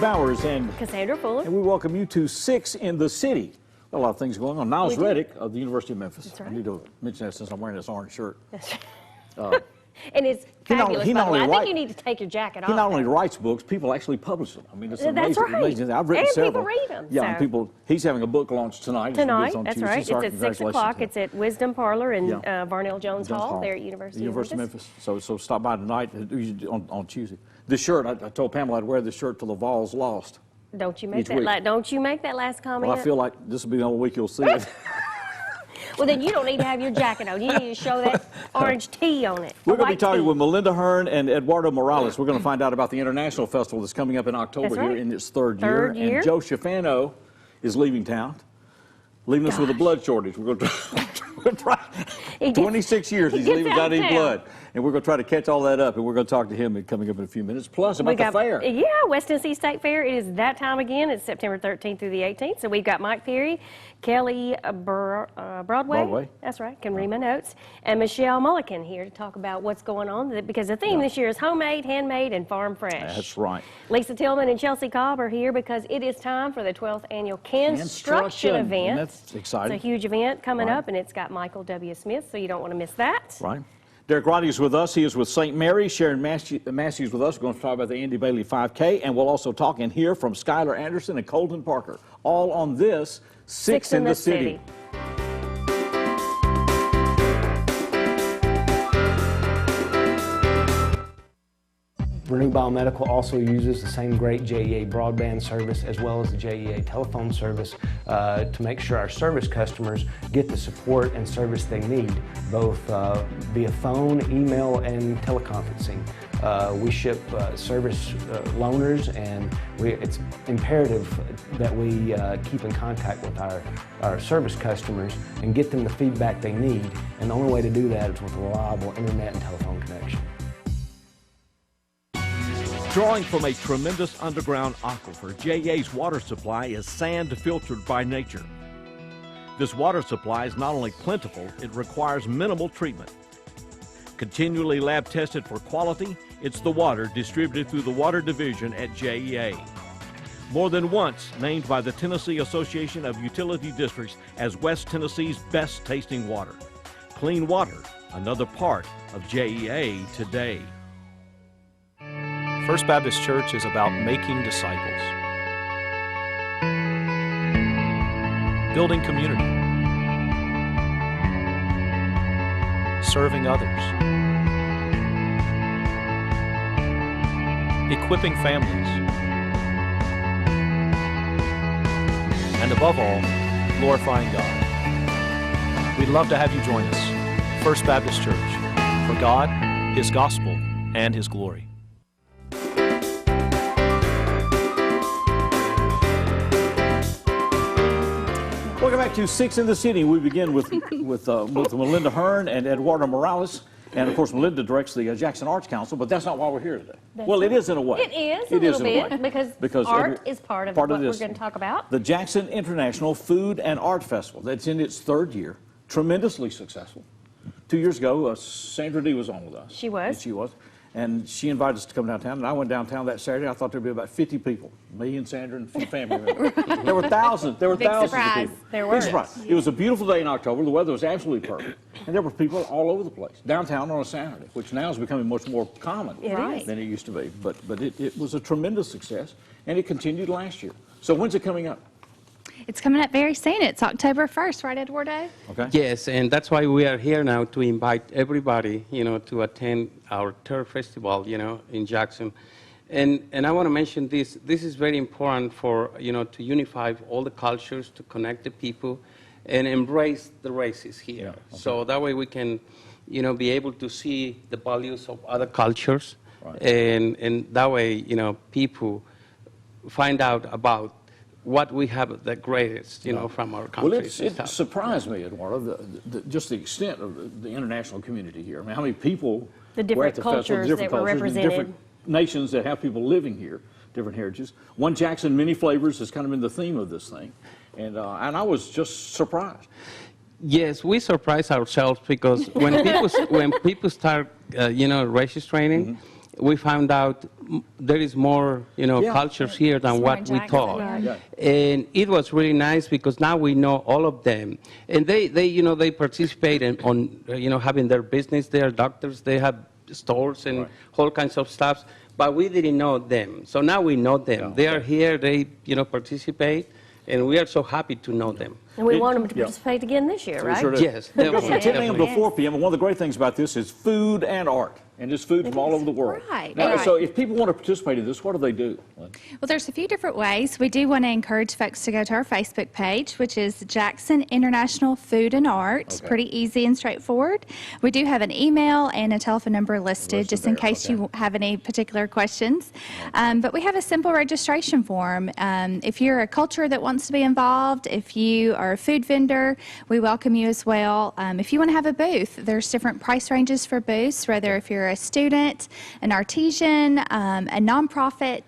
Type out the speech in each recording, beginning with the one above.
Bowers and Cassandra Fuller. And we welcome you to Six in the City. A lot of things going on. Niles We do. Reddick of the University of Memphis. That's right. I need to mention that since I'm wearing this orange shirt. That's right. And it's fabulous, by the way. I think you need to take your jacket off. He not only writes books, people actually publish them. I mean, it's That's amazing. right. Amazing. I've written And several. people read them. Yeah, and so. people. He's having a book launch tonight. Tonight, on that's Tuesday. right. It's Sorry, at 6 o'clock. congratulations. It's at Wisdom Parlor in Yeah. Varnell Jones Hall there at University of Memphis. So stop by tonight on Tuesday. This shirt, I told Pamela I'd wear this shirt till the Vols lost. Don't you make Each week. don't you make that last comment? Well, I feel like this will be the only week you'll see it. Well, then you don't need to have your jacket on. You need to show that orange tee on it. We're going to be talking with Melinda Hearn and Eduardo Morales. We're going to find out about the International Festival that's coming up in October here in its third year. And Joe Schifano is leaving town, leaving us with a blood shortage. We're going to try. 26 years he's leaving without any blood. And we're going to try to catch all that up, and we're going to talk to him coming up in a few minutes. Plus, about the fair. Yeah, West Tennessee State Fair. It is that time again. It's September 13th through the 18th. So we've got Mike Perry, Kelly Broadway. That's right. Can read my notes. And Michelle Mullican here to talk about what's going on, because the theme this year is homemade, handmade, and farm fresh. That's right. Lisa Tillman and Chelsea Cobb are here because it is time for the 12th annual Construction event. And that's exciting. It's a huge event coming up, and it's got Michael W. Smith, so you don't want to miss that. Right. Derek Roddy is with us. He is with St. Mary. Sharon Massey's with us. We're going to talk about the Andy Bailey 5K, and we'll also talk and hear from Skyelor Anderson and Colton Parker, all on this Six in the City. Renew Biomedical also uses the same great JEA broadband service as well as the JEA telephone service to make sure our service customers get the support and service they need, both via phone, email, and teleconferencing. We ship service loaners, and it's imperative that we keep in contact with our service customers and get them the feedback they need, and the only way to do that is with a reliable internet and telephone connection. Drawing from a tremendous underground aquifer, JEA's water supply is sand filtered by nature. This water supply is not only plentiful, it requires minimal treatment. Continually lab tested for quality, it's the water distributed through the water division at JEA. More than once named by the Tennessee Association of Utility Districts as West Tennessee's best tasting water. Clean water, another part of JEA today. First Baptist Church is about making disciples, building community, serving others, equipping families, and above all, glorifying God. We'd love to have you join us. First Baptist Church, for God, His gospel, and His glory. Welcome back to Six in the City. We begin with Melinda Hearn and Eduardo Morales. And, of course, Melinda directs the Jackson Arts Council, but that's not why we're here today. Well, it is in a way. It is a little bit, because art is part of what we're going to talk about. The Jackson International Food and Art Festival. That's in its third year. Tremendously successful. 2 years ago, Sandra D was on with us. She was. She was. And she invited us to come downtown, and I went downtown that Saturday. I thought there'd be about 50 people, me and Sandra and some family members. There were thousands. There were thousands of people. There were. Big surprise. It was a beautiful day in October. The weather was absolutely perfect, and there were people all over the place. Downtown on a Saturday, which now is becoming much more common than it used to be. But it was a tremendous success, and it continued last year. So when's it coming up? It's coming up very soon. It's October 1st, right, Eduardo? Okay. Yes, and that's why we are here now to invite everybody, to attend our third festival, in Jackson. And I want to mention this. This is very important for, to unify all the cultures, to connect the people, and embrace the races here. Yeah, okay. So that way we can, be able to see the values of other cultures, right. and that way, people find out about what we have the greatest, from our countries. Well, it surprised me, Eduardo, just the extent of the international community here. I mean, how many people the different were at the cultures festival, that were represented. Different nations that have people living here, different heritages. One Jackson, many flavors has kind of been the theme of this thing. And I was just surprised. Yes, we surprise ourselves because when people start, registering, we found out there is more, cultures here than what we thought. Yeah. And it was really nice because now we know all of them. And they participate on having their business. They are doctors. They have stores and all kinds of stuff. But we didn't know them. So now we know them. Yeah. They are here. They, participate. And we are so happy to know them. And we want them to participate again this year, right? Sure do. Yes, From definitely. 10 a.m. to 4 p.m. And one of the great things about this is food and art. And it's food from all over the world. Right, Now, right. So if people want to participate in this, what do they do? Well, there's a few different ways. We do want to encourage folks to go to our Facebook page, which is Jackson International Food and Art. Okay. Pretty easy and straightforward. We do have an email and a telephone number listed just in case you have any particular questions. But we have a simple registration form. If you're a culture that wants to be involved, if you are a food vendor, we welcome you as well. If you want to have a booth, there's different price ranges for booths, whether if you're a student, an artisan, a nonprofit.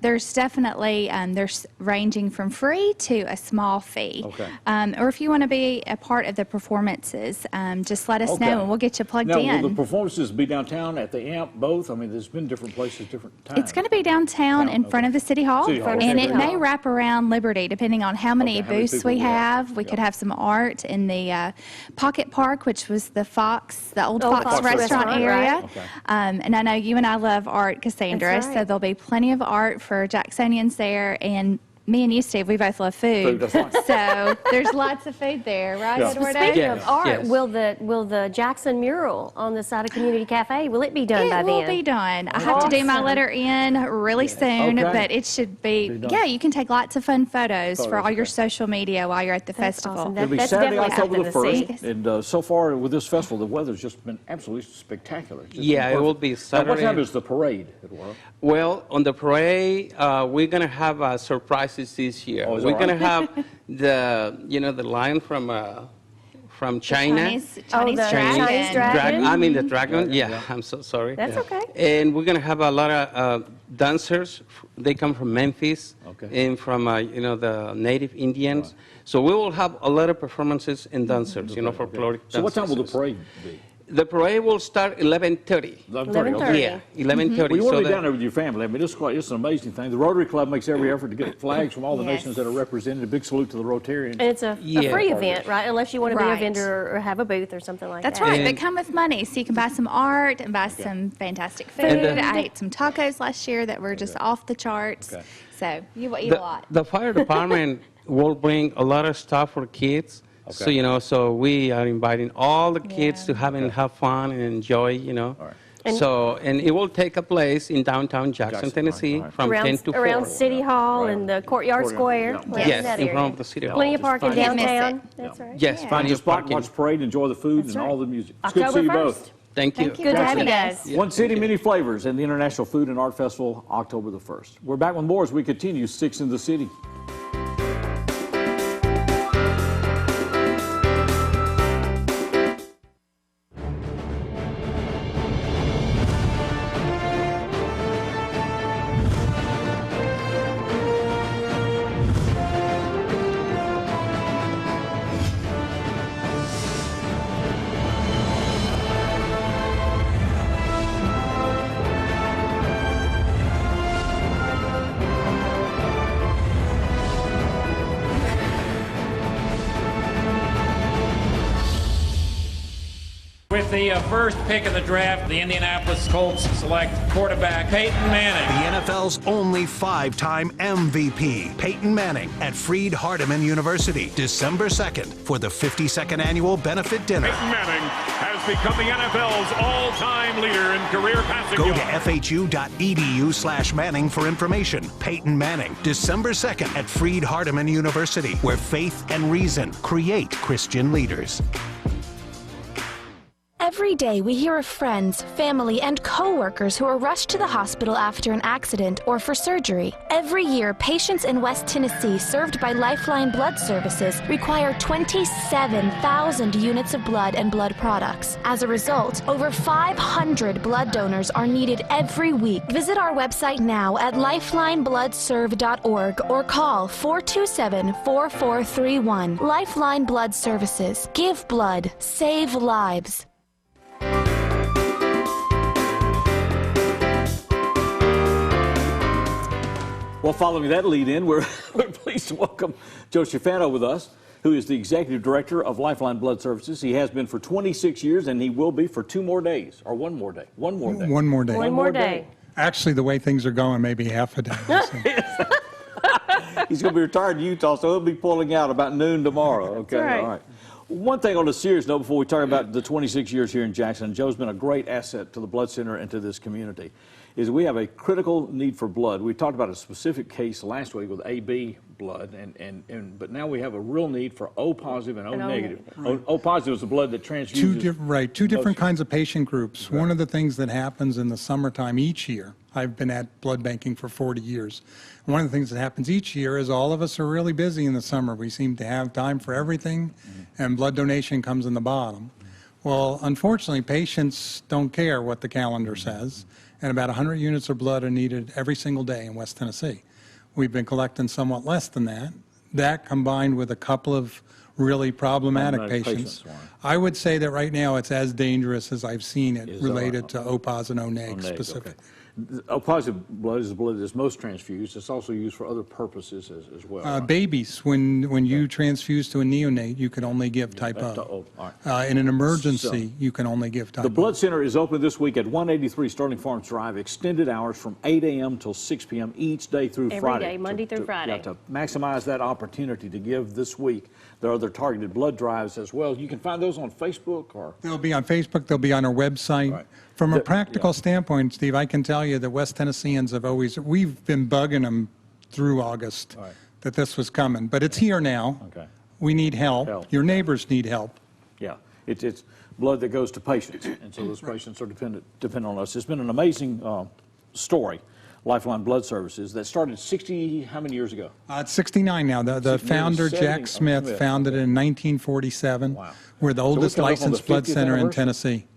There's definitely, there's ranging from free to a small fee. Okay. Or if you want to be a part of the performances, just let us know and we'll get you plugged now, in. Will the performances be downtown, at the AMP, both? I mean, there's been different places, different times. It's going to be downtown in front of the City Hall, City Hall, and okay. it may wrap around Liberty depending on how many how many booths people we we have. have. We could have some art in the Pocket Park, which was the old Fox Fox restaurant restaurant, area. right. Okay. And I know you and I love art, Cassandra, That's right. so there'll be plenty of art for Jacksonians there. And me and you, Steve, we both love food. Food, that's right. So there's lots of food there, right, Yeah. Eduardo? Speaking Yes, of art, yes. will the Jackson mural on the side of Community Cafe, will it be done by It then? will be done. I have to do my Awesome. letter in really soon, Okay. but it should be, done. you can take lots of fun photos for all your okay. social media while you're at the That's festival. awesome. It'll be That's Saturday, definitely October the something to 1st. see. And so far with this festival, the weather's just been absolutely spectacular. It's just Yeah, been it will perfect. be Now, Saturday. what time is the parade, Eduardo? Well, on the parade, we're going to have surprises this year. Oh, is that we're going to right? have the lion from China. Chinese Oh, the dragon. Chinese dragon? I mean the dragon. Dragon, Yeah, yeah. I'm so sorry. That's okay. And we're going to have a lot of dancers. They come from Memphis Okay. and from the native Indians. So we will have a lot of performances and dancers, folkloric dancers. So what time will the parade be? The parade will start 11:30. 11:30. 11:30. Yeah, 11:30. Well, you want to So be down there with your family. I mean, it's an amazing thing. The Rotary Club makes every effort to get flags from all the Yes. nations that are represented. A big salute to the Rotarians. And it's a Yeah. free event, right? Unless you want to be a Right. vendor or have a booth or something like That's that. right. They And- come with money, so you can buy some art and buy some fantastic food. And I ate some tacos last year that were just off the charts. Okay. So you will eat a lot. The fire department will bring a lot of stuff for kids. So, Okay. so we are inviting all the kids Yeah. to have fun and enjoy, All right. And it will take a place in downtown Jackson, Jackson, Tennessee right. from 10 to 4. Around City Hall Right. and the Courtyard Courtyard, Square. yeah. right Yes, that in area. front of the City Hall. Plenty of Just parking find- Can't miss downtown. it. That's right. Yes, Yeah. plenty Just of watch parking. parade, enjoy the food and right. all the music. It's good to see October you 1st. both. Thank you. Thank you. Good to have you Jackson. guys. One City, Many Flavors and the International Food and Art Festival, October the 1st. We're back with more as we continue Six in the City. With the first pick of the draft, the Indianapolis Colts select quarterback Peyton Manning. The NFL's only 5-time MVP, Peyton Manning, at Freed-Hardeman University, December 2nd, for the 52nd annual benefit dinner. Peyton Manning has become the NFL's all-time leader in career passing Go yards. to fhu.edu/Manning for information. Peyton Manning, December 2nd at Freed-Hardeman University, where faith and reason create Christian leaders. Every day we hear of friends, family, and co-workers who are rushed to the hospital after an accident or for surgery. Every year, patients in West Tennessee served by Lifeline Blood Services require 27,000 units of blood and blood products. As a result, over 500 blood donors are needed every week. Visit our website now at lifelinebloodserve.org or call 427-4431. Lifeline Blood Services. Give blood. Save lives. Well, following that lead in, we're pleased to welcome Joe Schifano with us, who is the Executive Director of Lifeline Blood Services. He has been for 26 years, and he will be for 2 more days, or 1 more day. 1 more day. 1 more day. One more day. Actually, the way things are going, maybe half a day. He's going to be retired in Utah, so he'll be pulling out about noon tomorrow. Okay, That's right. All right. One thing on a serious note before we talk about the 26 years here in Jackson, Joe's been a great asset to the Blood Center and to this community, is we have a critical need for blood. We talked about a specific case last week with AB blood, but now we have a real need for O positive and O negative. Right. O positive is the blood that transfuses. Two different kinds of patient groups. Right. One of the things that happens in the summertime each year, I've been at blood banking for 40 years. One of the things that happens each year is all of us are really busy in the summer. We seem to have time for everything, and blood donation comes in the bottom. Well, unfortunately, patients don't care what the calendar says, and about 100 units of blood are needed every single day in West Tennessee. We've been collecting somewhat less than that. That combined with a couple of really problematic patients. I would say that right now it's as dangerous as I've seen it related to O positive and O neg specifically. Okay. O positive blood is the blood that's most transfused. It's also used for other purposes as well. Right? Babies, when you transfuse to a neonate, you can only give type O. Right. In an emergency, you can only give type O. The Blood Center is open this week at 183 Sterling Farms Drive, extended hours from 8 a.m. till 6 p.m. each day through Friday. Every day, Monday through Friday. To maximize that opportunity to give this week. There are other targeted blood drives as well. You can find those on Facebook or... They'll be on Facebook. They'll be on our website. Right. From a practical standpoint, Steve, I can tell you that West Tennesseans have we've been bugging them through August that this was coming, but it's here now. Okay. We need help. Your neighbors need help. Yeah, it's blood that goes to patients, and so those patients are dependent on us. It's been an amazing story, Lifeline Blood Services, that started how many years ago? It's 69 now. The founder, Jack Smith, founded it in 1947. Wow. We're the oldest licensed blood center in Tennessee.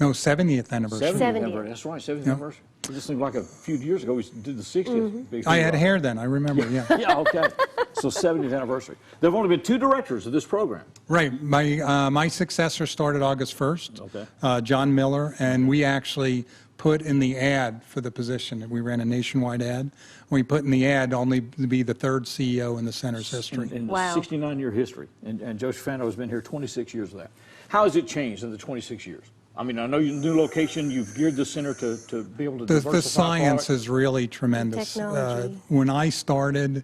No, 70th anniversary. 70th. That's right, 70th anniversary. It just seemed like a few years ago we did the 60th. I had hair then, I remember, yeah. Yeah, okay. So 70th anniversary. There have only been 2 directors of this program. Right. My successor started August 1st, John Miller, and we actually put in the ad for the position. We ran a nationwide ad. We put in the ad only to be the 3rd CEO in the center's history. In the 69-year history. And Joe Schifano has been here 26 years of that. How has it changed in the 26 years? I mean, I know your new location, you've geared the center to be able to diversify. The science is really tremendous. When I started,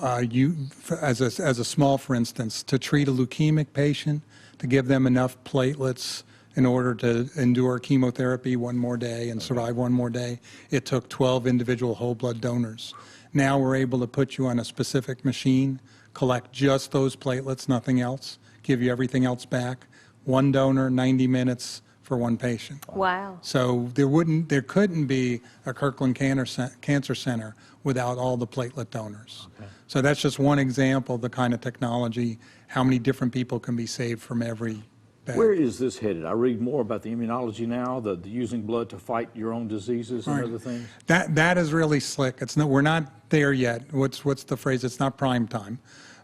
as a small, for instance, to treat a leukemic patient, to give them enough platelets in order to endure chemotherapy 1 more day and survive 1 more day, it took 12 individual whole blood donors. Now we're able to put you on a specific machine, collect just those platelets, nothing else, give you everything else back. 1 donor, 90 minutes, for 1 patient. Wow. So there couldn't be a Kirkland Cancer Center without all the platelet donors. Okay. So that's just one example of the kind of technology, how many different people can be saved from every bag. Where is this headed? I read more about the immunology now, the using blood to fight your own diseases and other things. That is really slick. We're not there yet. What's the phrase? It's not prime time.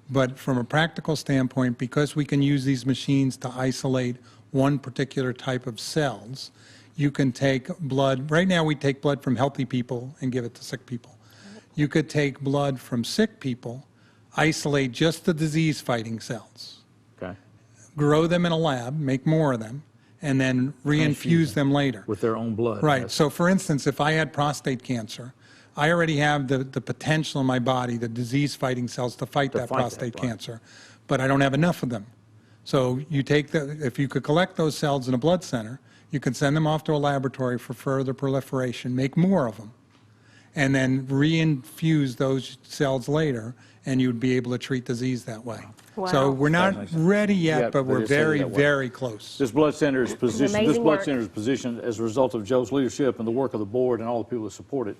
But from a practical standpoint, because we can use these machines to isolate one particular type of cells, you can take blood. Right now we take blood from healthy people and give it to sick people. You could take blood from sick people, isolate just the disease-fighting cells, grow them in a lab, make more of them, and then reinfuse them later. With their own blood. Right. So for instance, if I had prostate cancer, I already have the potential in my body, the disease-fighting cells to fight that prostate cancer, but I don't have enough of them. So you take if you could collect those cells in a blood center, you can send them off to a laboratory for further proliferation, make more of them, and then reinfuse those cells later, and you'd be able to treat disease that way. Wow. So we're not ready yet, but we're very, very close. This blood center is positioned as a result of Joe's leadership and the work of the board and all the people that support it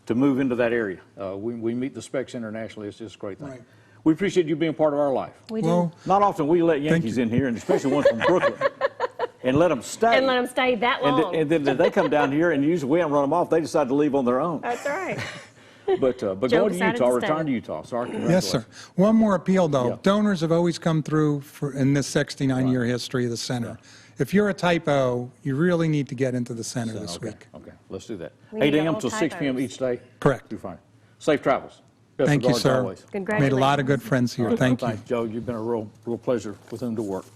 to move into that area. We meet the specs internationally. It's just a great thing. Right. We appreciate you being part of our life. We do. Not often we let Yankees in here, and especially ones from Brooklyn, and let them stay. And let them stay that long. And then they come down here, and usually we haven't run them off. They decide to leave on their own. That's right. But going to Utah, return to Utah. Sorry. Yes, sir. One more appeal, though. Yeah. Donors have always come through in this 69-year history of the center. Yeah. If you're a type O, you really need to get into the center this week. Okay, let's do that. 8 a.m. till 6 p.m. each day? Correct. Fine. Safe travels. Best Thank you, regards sir. always. Made a lot of good friends here. Thank you. Thanks, Joe. You've been a real pleasure with whom to work.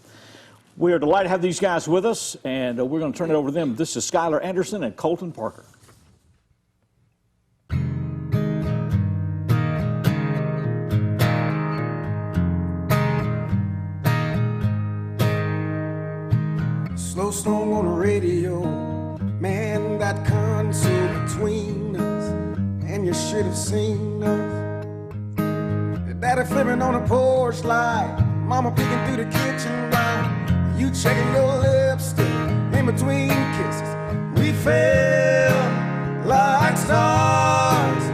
We are delighted to have these guys with us, and we're going to turn it over to them. This is Skyelor Anderson and Colton Parker. Slow song on the radio, man, that console between us, and you should have seen us. Daddy flipping on the porch light, mama peeking through the kitchen light, you checking your lipstick in between kisses. We felt like stars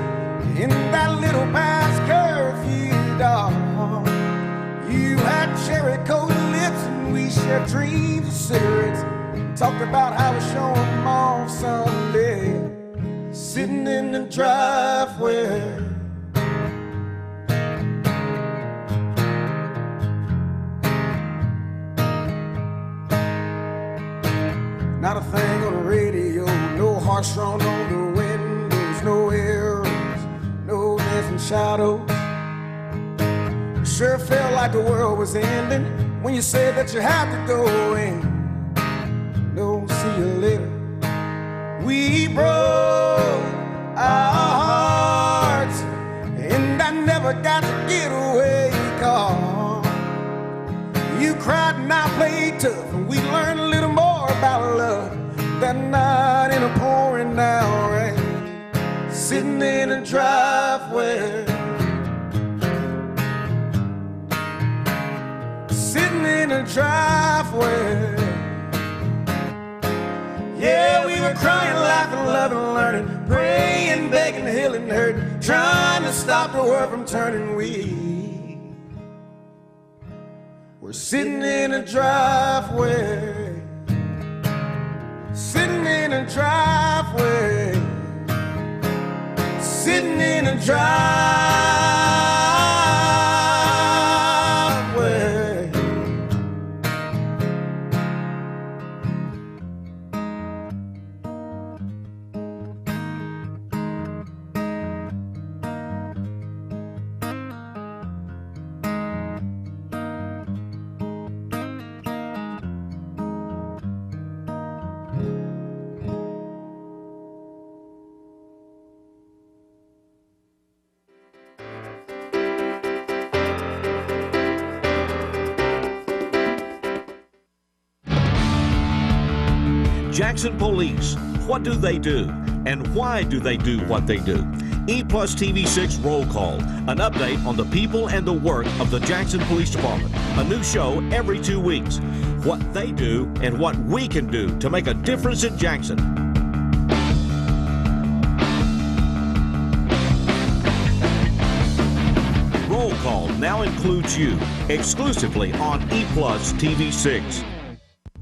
in that little past curfew dark. You had cherry coated lips and we shared dreams of cigarettes. Talked about how we show them off someday, sitting in the driveway. Not a thing on the radio, no harsh drawn on the windows, no arrows, no dancing shadows. Sure felt like the world was ending when you said that you had to go in. No, see you later. We broke our hearts, and I never got to get away car. You cried and I played tough, and we learned a little more about love that night in a pouring down rain, sitting in a driveway. Sitting in a driveway. Yeah, we were crying, laughing, loving, learning, praying, begging, healing, hurting, trying to stop the world from turning. We're sitting in a driveway. Sitting in a driveway. Sitting in a driveway. Jackson Police, what do they do? And why do they do what they do? EPlusTV 6 Roll Call, an update on the people and the work of the Jackson Police Department. A new show every 2 weeks. What they do and what we can do to make a difference in Jackson. Roll Call now includes you, exclusively on EPlusTV 6.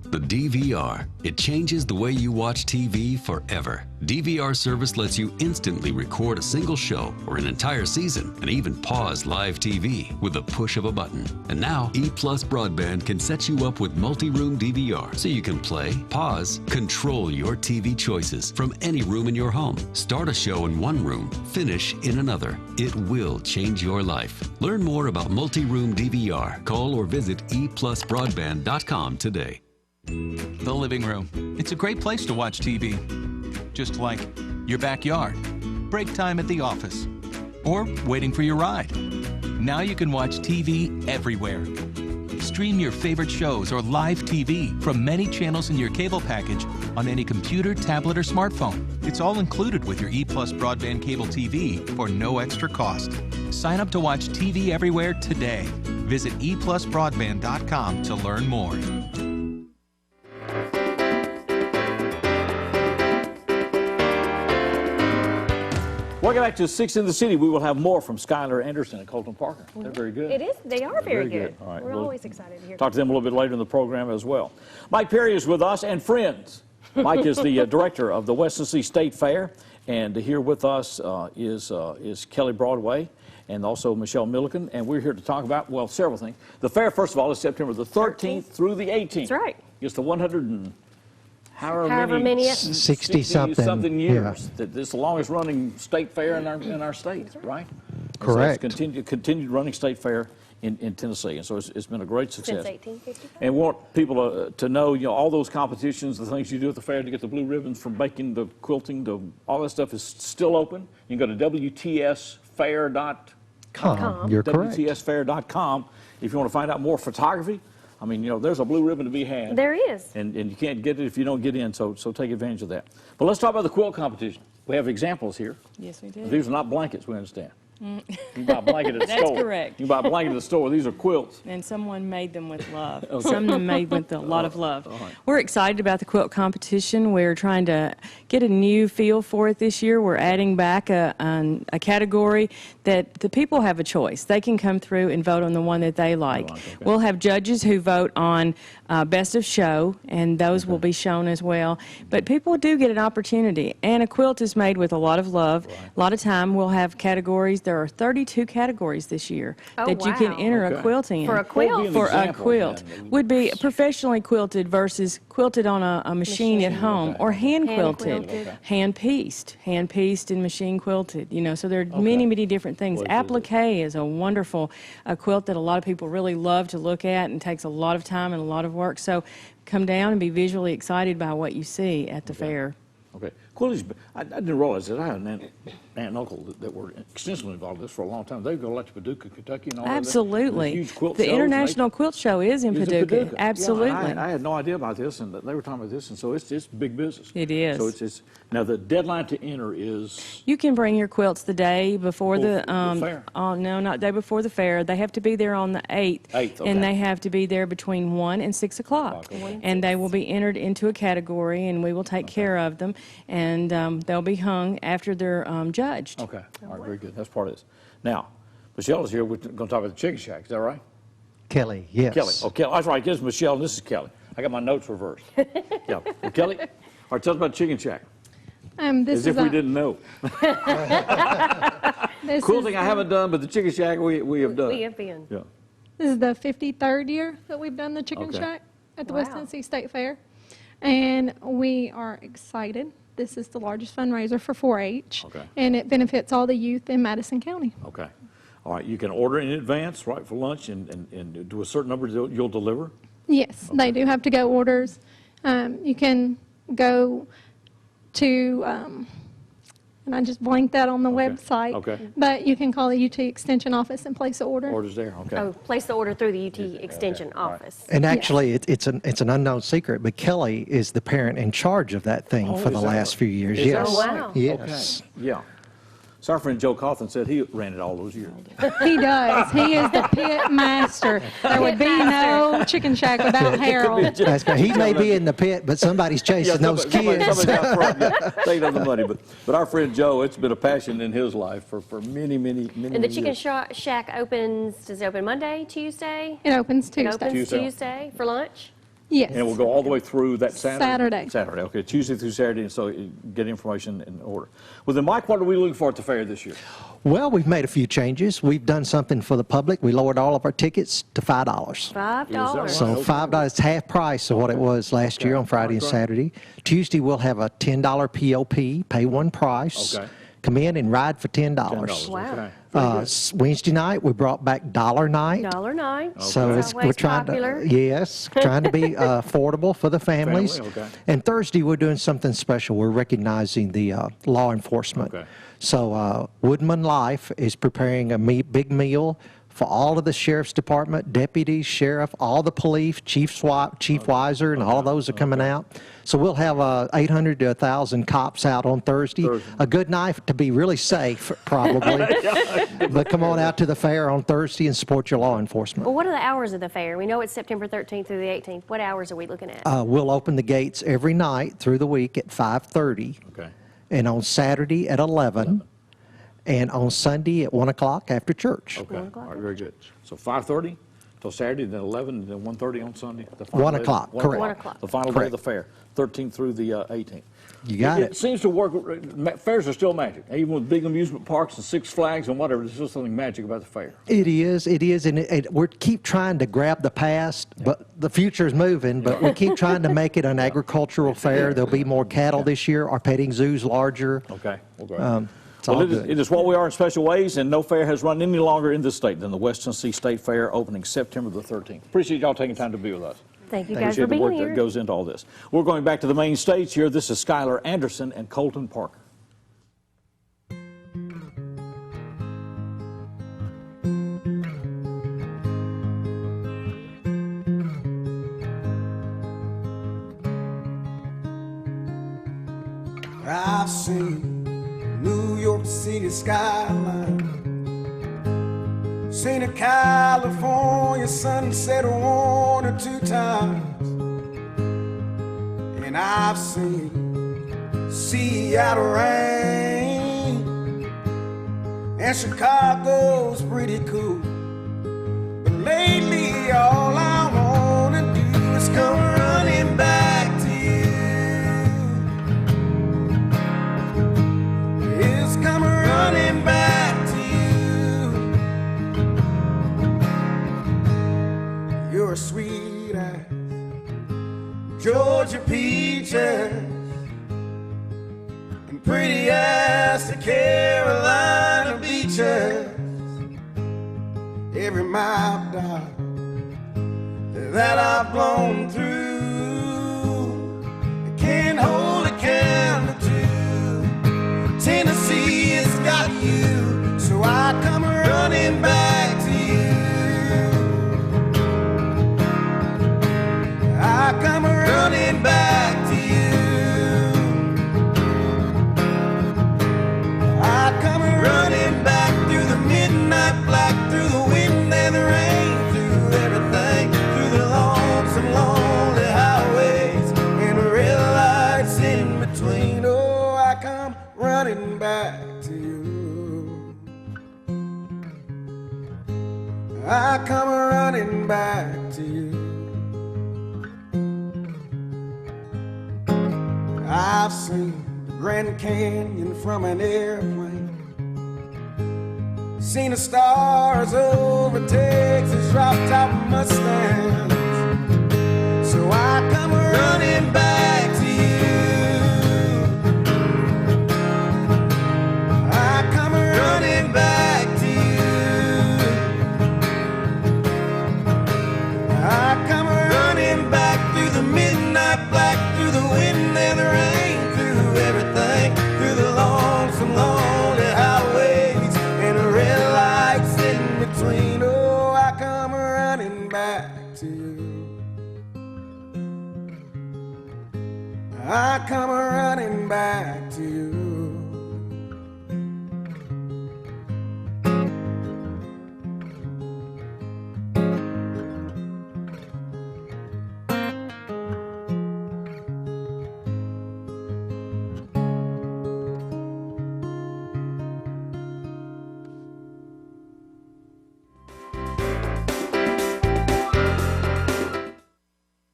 The DVR. It changes the way you watch TV forever. DVR service lets you instantly record a single show or an entire season and even pause live TV with the push of a button. And now, EPlus Broadband can set you up with multi-room DVR so you can play, pause, control your TV choices from any room in your home. Start a show in one room, finish in another. It will change your life. Learn more about multi-room DVR. Call or visit EPlusBroadband.com today. The living room. It's a great place to watch TV. Just like your backyard, break time at the office, or waiting for your ride. Now you can watch TV everywhere. Stream your favorite shows or live TV from many channels in your cable package on any computer, tablet, or smartphone. It's all included with your EPlus broadband cable TV for no extra cost. Sign up to watch TV everywhere today. Visit EPlusBroadband.com to learn more. Welcome back to 6 in the City. We will have more from Skyelor Anderson and Colton Parker. They're very good. It is. They are very good. All right, We're always excited to hear. Talk to them a little bit later in the program as well. Mike Perry is with us and friends. Mike is the director of the West Tennessee State Fair, and here with us is Kelly Broadway and also Michelle Milliken, and we're here to talk about, well, several things. The fair, first of all, is September the 13th through the 18th. That's right. It's the 100 and however many 60-something years. That this is the longest running state fair in our state, right? Correct. So it's continued running state fair in Tennessee, and so it's been a great success. Since 1855. And we want people to know, all those competitions, the things you do at the fair to get the blue ribbons, from baking to quilting to all that stuff is still open. You can go to WTSfair.com. You're correct. WTSfair.com if you want to find out more photography. I mean, there's a blue ribbon to be had. There is. And you can't get it if you don't get in, so take advantage of that. But let's talk about the quilt competition. We have examples here. Yes, we do. These are not blankets, we understand. You can buy a blanket at the store. That's correct. You can buy a blanket at the store. These are quilts. And someone made them with love. Okay. Someone made with a lot of love. Right. We're excited about the quilt competition. We're trying to get a new feel for it this year. We're adding back a category that the people have a choice. They can come through and vote on the one that they like. Okay. We'll have judges who vote on best of show, and those will be shown as well. But people do get an opportunity. And a quilt is made with a lot of love. Right. A lot of time we'll have categories. There are 32 categories this year that you can enter a quilt in. For a quilt? For a quilt. Would be professionally quilted versus quilted on a machine at home, or hand quilted, hand pieced and machine quilted. So there are many, many different things. Applique is a wonderful quilt that a lot of people really love to look at and takes a lot of time and a lot of work. So come down and be visually excited by what you see at the fair. Okay. Quilting, I didn't realize that. I had an aunt and uncle that were extensively involved in this for a long time. They go like to Paducah, Kentucky, and all Absolutely. that. Huge quilt the shows, International Quilt Show is in Paducah. Absolutely. Yeah, I had no idea about this, and they were talking about this, and so it's big business. It is. So it's now the deadline to enter is. You can bring your quilts the day before the fair. Oh no, not day before the fair. They have to be there on the 8th. 8th, okay. And they have to be there between 1 and 6 o'clock. Okay. And they will be entered into a category, and we will take care of them, and they'll be hung after they're judged. Okay. All right, very good. That's part of this. Now, Michelle is here. We're going to talk about the chicken shack. Is that right? Kelly, yes. Kelly. Oh, Kelly. That's right. This is Michelle, and this is Kelly. I got my notes reversed. Yeah. Well, Kelly, all right, tell us about chicken shack. As if we didn't know. Quilting I haven't done, but the chicken shack we have done. We have been. Yeah. This is the 53rd year that we've done the chicken shack at the West Tennessee State Fair. And we are excited. This is the largest fundraiser for 4-H. Okay. And it benefits all the youth in Madison County. Okay. All right. You can order in advance, right, for lunch, and do a certain number you'll deliver? Yes, they do have to-go orders. You can go to, and I just blanked that on the website. Okay. But you can call the UT Extension office and place the order. Orders there, okay. Oh, place the order through the UT Extension office. And actually, it's an unknown secret, but Kelly is the parent in charge of that thing for the last few years. Is that Yes. right? Wow. Yes. Okay. Yeah. So our friend Joe Colton said he ran it all those years. He does. He is the pit master. There would be no chicken shack without Harold. That's great. He may be in the pit, but somebody's chasing those kids. Somebody out front, taking up the money. But our friend Joe, it's been a passion in his life for many And the chicken years. shack does it open Monday, Tuesday? It opens Tuesday. It opens Tuesday. Tuesday for lunch? Yes. And it will go all the way through that Saturday? Saturday. Okay, Tuesday through Saturday, and so you get information in order. Well, then, Mike, what are we looking for at the fair this year? Well, we've made a few changes. We've done something for the public. We lowered all of our tickets to $5. $5. So $5 is half price of what it was last year on Friday and Saturday. Tuesday, we'll have a $10 POP, pay one price. Okay. Come in and ride for $10. Wow. Wednesday night, we brought back Dollar Night. $1 night. So That's we're always trying popular. to, yes, trying to be affordable for the families. Family, okay. And Thursday, we're doing something special. We're recognizing the law enforcement. Okay. So Woodman Life is preparing a big meal for all of the sheriff's department, deputies, sheriff, all the police, Chief Weiser, and all of those are coming out. So we'll have 800 to 1,000 cops out on Thursday. A good night to be really safe, probably. But come on out to the fair on Thursday and support your law enforcement. Well, what are the hours of the fair? We know it's September 13th through the 18th. What hours are we looking at? We'll open the gates every night through the week at 5:30. Okay. And on Saturday at 11. And on Sunday at 1 o'clock after church. Okay. All right, very good. So 5:30 till Saturday, then 11, and then 1:30 on Sunday. The 1 o'clock, correct. 1 o'clock. The final day of the fair, 13th through the 18th. You got it. It seems to work. Fairs are still magic. Even with big amusement parks and Six Flags and whatever, there's still something magic about the fair. It is, and we keep trying to grab the past, but the future is moving, but we keep trying to make it an agricultural fair. There'll be more cattle this year. Our petting zoo's larger. Okay, well, great. Well, it is what we are in special ways, and no fair has run any longer in this state than the West Tennessee State Fair, opening September the 13th. Appreciate y'all taking time to be with us. Thank you guys for being here. The work here. that goes into all this. We're going back to the main stage here. This is Skyelor Anderson and Colton Parker. I've seen New York City skyline, seen a California sunset 1 or 2 times, and I've seen Seattle rain, and Chicago's pretty cool, but lately all I wanna do is come running back to come running back to you. You're sweet as Georgia peaches and pretty as the Carolina beaches. Every mile, darling, that I've blown through, I can't hold a candle to. Tennessee has got you, so I come running back to you. I come running back to you. I come running back through the midnight black, through the wind and the rain, through everything, through the lonesome, lonely highways and the red lights in between. Oh, I come running back to you. I come running back to you. I've seen the Grand Canyon from an airplane, seen the stars over Texas drop-top Mustangs, so I come running back to you. Running back to you. I come running back through the midnight black, through the wind and the rain, through everything, through the lonesome, lonely highways and the red lights in between. Oh, I come running back to you. I come running back to you.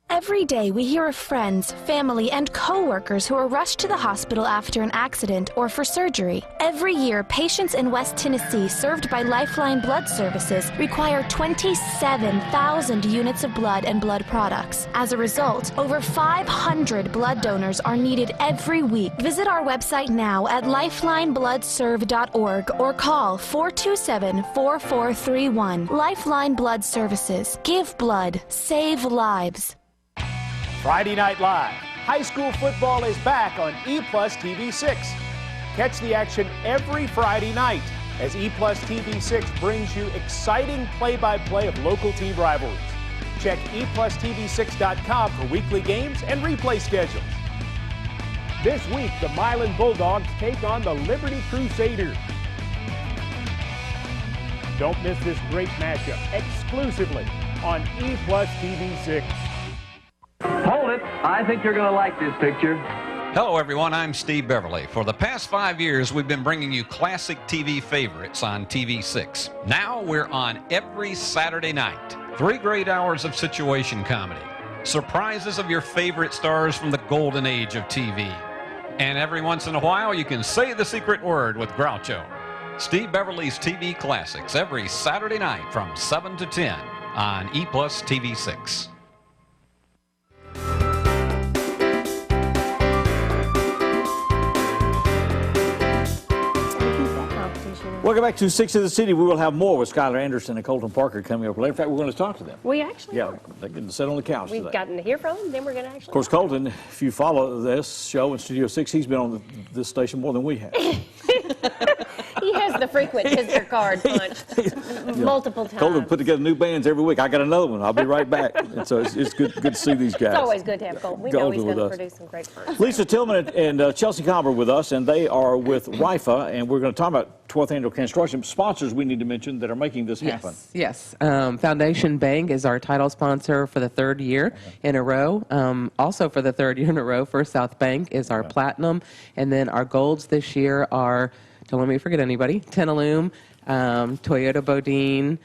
Every day we hear of friends, family, and co-workers who are rushed to the hospital after an accident or for surgery. Every year, patients in West Tennessee served by Lifeline Blood Services require 27,000 units of blood and blood products. As a result, over 500 blood donors are needed every week. Visit our website now at lifelinebloodserve.org or call 427-4431. Lifeline Blood Services. Give blood. Save lives. Friday Night Live. High school football is back on EPlusTV 6. Catch the action every Friday night as EPlusTV 6 brings you exciting play-by-play of local team rivalries. Check EPlusTV6.com for weekly games and replay schedules. This week, the Milan Bulldogs take on the Liberty Crusaders. Don't miss this great matchup exclusively on EPlusTV 6. Hold it. I think you're going to like this picture. Hello, everyone. I'm Steve Beverly. For the past 5 years, we've been bringing you classic TV favorites on TV6. Now we're on every Saturday night. 3 great hours of situation comedy, surprises of your favorite stars from the golden age of TV. And every once in a while, you can say the secret word with Groucho. Steve Beverly's TV Classics every Saturday night from 7 to 10 on EPlusTV 6. Welcome back to 6 of the City. We will have more with Skyler Anderson and Colton Parker coming up later. In fact, we're going to talk to them. We actually are. They're going to sit on the couch We've today. gotten to hear from them, then we're going to actually. Of course, Colton, if you follow this show in Studio 6, he's been on this station more than we have. He has the frequent visitor card punch multiple times. Colton put together new bands every week. I got another one. I'll be right back. And so it's good to see these guys. It's always good to have Colton. We know he's going to produce some great fun. Lisa Tillman and Chelsea Comber with us, and they are with RIFA, and we're going to talk about 12th Annual Construction. Sponsors we need to mention that are making this happen. Yes. Foundation Bank is our title sponsor for the 3rd year in a row. Also for the 3rd year in a row, First South Bank is our platinum. And then our golds this year are, don't let me forget anybody, Tenaloom, Toyota Bodine,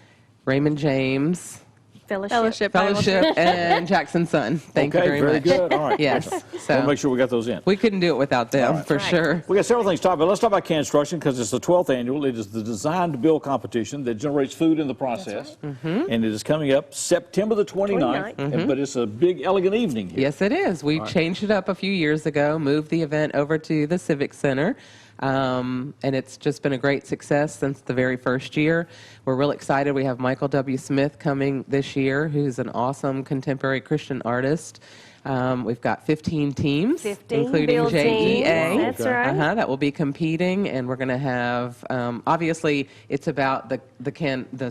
Raymond James, Fellowship, and Jackson Sun. Thank you very much. Good. All right. Yes. So we'll make sure we got those in. We couldn't do it without them, for sure. We got several things to talk about. Let's talk about construction because it's the 12th annual. It is the design to build competition that generates food in the process. And it is coming up September the 29th. But it's a big, elegant evening here. Yes, it is. We changed it up a few years ago, moved the event over to the Civic Center. And it's just been a great success since the very first year. We're real excited. We have Michael W. Smith coming this year, who's an awesome contemporary Christian artist. We've got 15 teams, 15 including build JEA. teams. That's right. That will be competing, and we're going to have. Obviously, it's about the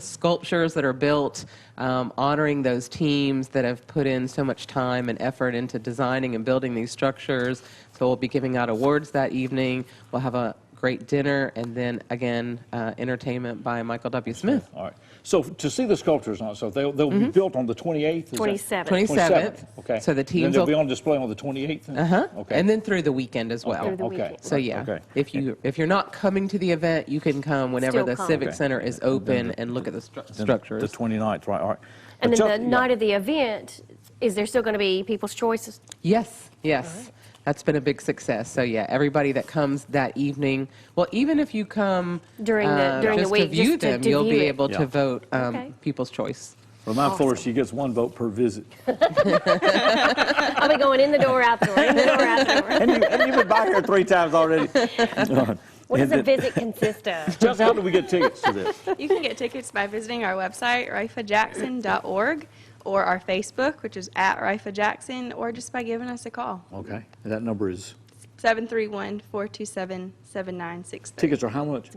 sculptures that are built, honoring those teams that have put in so much time and effort into designing and building these structures. So we'll be giving out awards that evening. We'll have a great dinner, and then again, entertainment by Michael W. Smith. All right. So to see the sculptures on, so they'll be built on the 28th? 27th. Okay. So the teams then they'll be on display on the 28th? Okay. And then through the weekend as well. Okay. So if you're not coming to the event, you can come whenever the Civic Center is open and look at the structures. The 29th, right? All right. And then the night of the event, is there still going to be People's Choices? Yes. That's been a big success. So everybody that comes that evening, well, even if you come during the week to view them, you'll be able to vote People's Choice. Well, my floor, she gets 1 vote per visit. I'll be going in the door, out the door, in the door, out the door. and you've been by here 3 times already. What does a visit consist of? Just how do we get tickets to this? You can get tickets by visiting our website, rifajackson.org, or our Facebook, which is @rifajackson, or just by giving us a call. Okay. And that number is? 731-427-7963. Tickets are how much?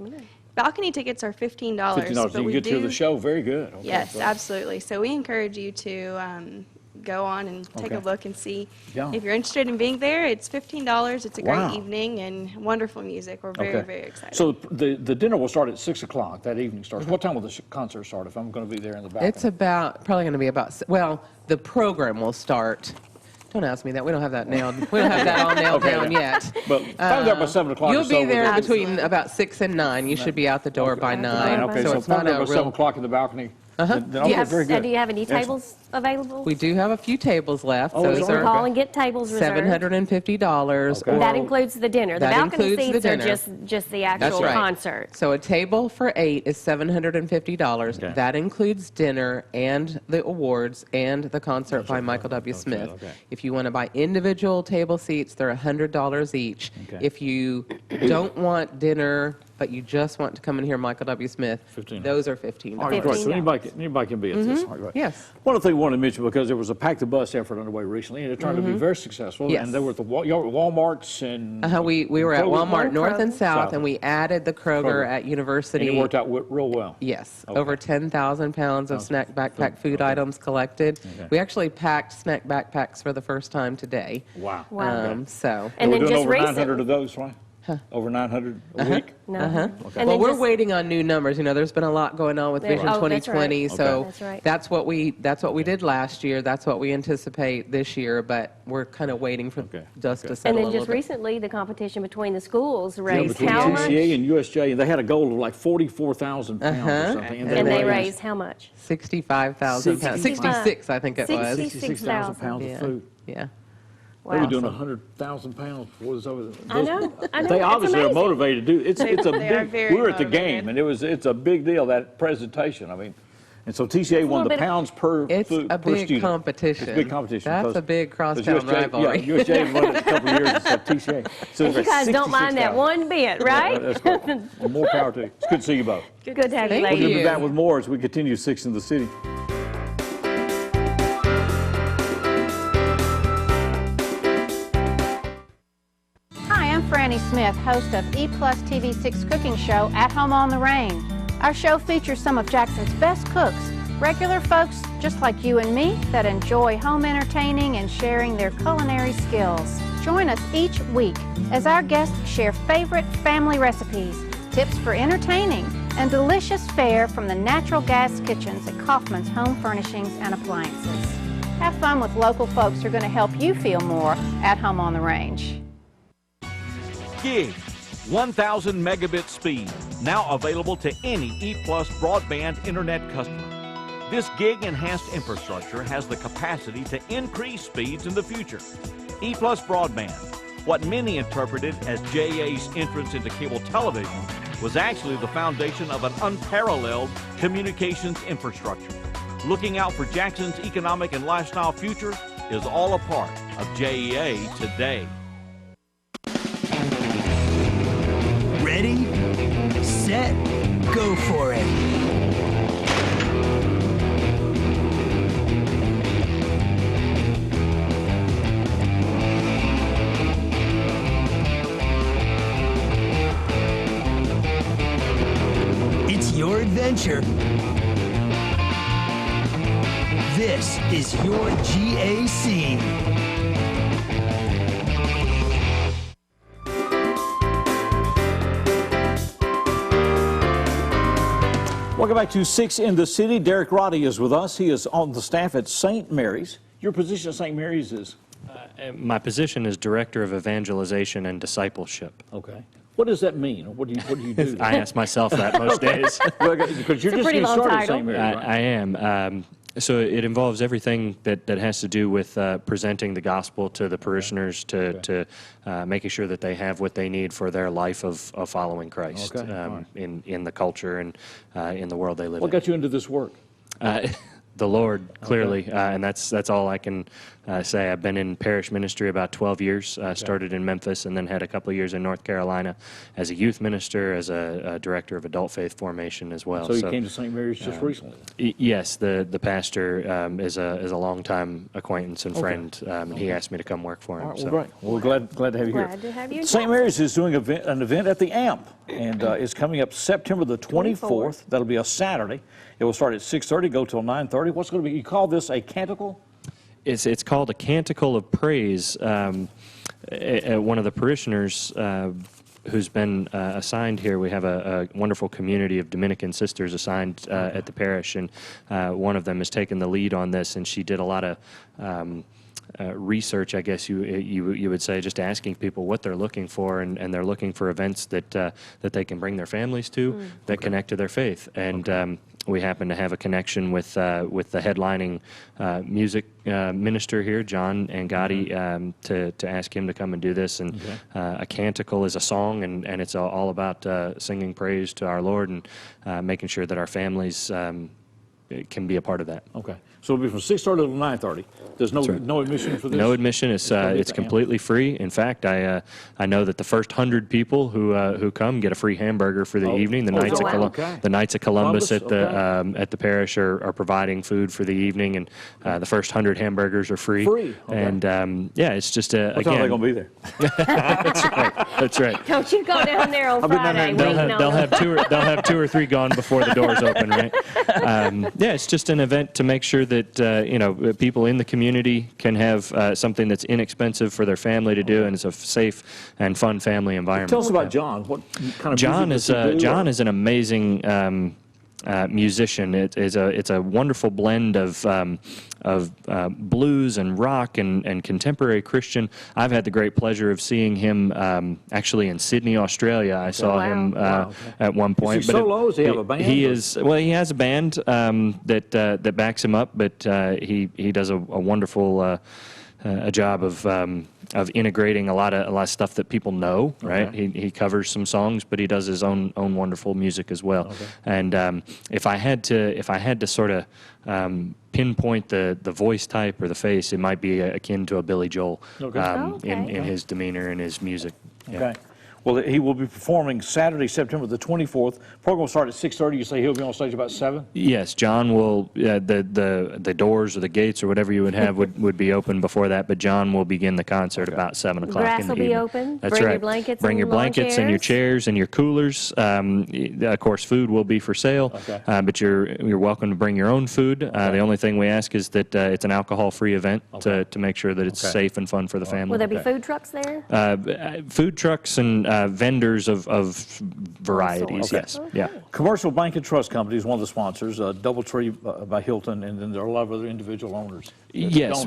Balcony tickets are $15. $15. So you get to the show. Very good. Okay, yes, absolutely. So we encourage you to go on and take a look and see. If you're interested in being there, it's $15. It's a great evening and wonderful music. We're very, very excited. So the dinner will start at 6 o'clock. That evening starts. What time will the concert start if I'm going to be there in the balcony? It's probably going to be about, the program will start. Don't ask me that. We don't have that nailed. We don't have that all nailed down yet. But I'm there by 7 o'clock. You'll be there between about 6 and 9. You should be out the door by 9. Okay, so it's not a real... 7 o'clock in the balcony. Yes. Do you have any tables available? We do have a few tables left. Those are call and get tables reserved. $750. That includes the dinner. The balcony seats are just the actual concert. So a table for 8 is $750. Okay. That includes dinner and the awards and the concert by Michael W. Smith. If you want to buy individual table seats, they're $100 each. If you don't want dinner, but you just want to come and hear Michael W. Smith, those are $15. All right, great. So anybody can be at this. Right. Yes. One other thing I wanted to mention, because there was a Pack the Bus effort underway recently, and it turned to be very successful. Yes. And they were at the Walmarts and... we were at Walmart North and South, and we added the Kroger at University. And it worked out real well. Yes. Over 10,000 pounds of snack backpack food items collected. We actually packed snack backpacks for the first time today. Wow. So. And we're doing over 900 of those, right? Over 900 a week? No. Okay. Well, we're waiting on new numbers. You know, there's been a lot going on with Vision 2020, that's right. so That's right. that's what we did last year. That's what we anticipate this year, but we're kind of waiting for dust to settle And a then little just bit. recently, the competition between the schools raised between how much? TCA and USJ, they had a goal of like 44,000 pounds or something. And they raised how much? 65,000 pounds. 66, I think it was. 66,000 pounds of food. Yeah. They were doing 100,000 pounds before it was over. I know. They obviously are motivated to do. It's a They are big. very We were at the motivated. game, and it's a big deal, that presentation. I mean, and so TCA won the pounds per It's food a per big student. competition. It's a big competition. That's because- a big because crosstown rivalry. Yeah, USJ won it a couple of years instead of TCA. So And you guys don't mind that 66,000. one bit, right? That's good. Well, more power to you. It's good to see you both. Good to have you, Thank We're ladies. going to be back with more as we continue 6 in the City. Hi, I'm Franny Smith, host of EPlusTV 6 cooking show, At Home on the Range. Our show features some of Jackson's best cooks, regular folks just like you and me that enjoy home entertaining and sharing their culinary skills. Join us each week as our guests share favorite family recipes, tips for entertaining, and delicious fare from the natural gas kitchens at Kaufman's Home Furnishings and Appliances. Have fun with local folks who are going to help you feel more at home on the range. Gig, 1,000 megabit speed, now available to any ePlus broadband internet customer. This gig-enhanced infrastructure has the capacity to increase speeds in the future. ePlus broadband, what many interpreted as JA's entrance into cable television, was actually the foundation of an unparalleled communications infrastructure. Looking out for Jackson's economic and lifestyle future is all a part of JEA today. Ready, set, go for it. It's your adventure. This is your GAC. Welcome back to 6 in the City. Derek Roddy is with us. He is on the staff at St. Mary's. Your position at St. Mary's is? My position is Director of Evangelization and Discipleship. Okay. What does that mean? What do you do? I ask myself that most days. Because you're just getting started at St. Mary's, right? I am. So it involves everything that has to do with presenting the gospel to the parishioners, to making sure that they have what they need for their life of following Christ in the culture and in the world they live in. What got you into this work? The Lord, clearly, and that's all I can say. I've been in parish ministry about 12 years. Started in Memphis and then had a couple of years in North Carolina as a youth minister, as a director of adult faith formation as well. So you came to St. Mary's just recently? Yes, the pastor is a longtime acquaintance and friend, and he asked me to come work for him. All right, well, great. Well, we're glad to have you here. Glad to have you. St. Mary's is doing an event at the AMP, and it's coming up September the 24th. That'll be a Saturday. It will start at 6:30, go till 9:30. What's going to be? You call this a canticle? It's called a Canticle of Praise. One of the parishioners who's been assigned here, we have a wonderful community of Dominican sisters assigned at the parish, and one of them has taken the lead on this, and she did a lot of research, I guess you would say, just asking people what they're looking for, and they're looking for events that they can bring their families to that connect to their faith. And we happen to have a connection with the headlining music minister here, John Angadi, to ask him to come and do this. And a canticle is a song, and it's all about singing praise to our Lord and making sure that our families can be a part of that. Okay. So it'll be from 6:30 to 9:30. There's no admission for this? No admission. It's completely free. In fact, I know that the first 100 people who come get a free hamburger for the evening. The Knights of Columbus at the parish are providing food for the evening, and the first 100 hamburgers are free. Free. Okay. And yeah, it's just what time are they going to be there? That's right. That's right. Don't you go down there on Friday. They'll have two or three gone before the doors open, right? Yeah, it's just an event to make sure that people in the community can have something that's inexpensive for their family to do, and it's a safe and fun family environment. Tell us about John. What kind of John music does he do, John is an amazing musician. It's a wonderful blend of blues and rock and contemporary Christian. I've had the great pleasure of seeing him actually in Sydney, Australia. I saw him at one point. Is he solo? Does he have a band? He is. Well, he has a band that backs him up, but he does a wonderful a job of integrating a lot of stuff that people know, right? Okay. He covers some songs, but he does his own wonderful music as well. Okay. And if I had to sort of pinpoint the voice type or the face, it might be akin to a Billy Joel in his demeanor and his music. Yeah. Okay. Well, he will be performing Saturday, September the 24th. Program will start at 6:30. You say he'll be on stage about 7? Yes, John will. The doors or the gates or whatever you would have would be open before that. But John will begin the concert about 7 o'clock Grass in the will be evening. open. That's Bring right. your blankets. Bring and your lawn blankets and your chairs and your coolers. Of course, food will be for sale. Okay. But you're welcome to bring your own food. The only thing we ask is that it's an alcohol-free event to make sure that it's safe and fun for the family. Will there be food trucks there? Food trucks and vendors of varieties. Okay. Yes. Yeah. Commercial Bank and Trust Company is one of the sponsors. DoubleTree by Hilton, and then there are a lot of other individual owners. Yes,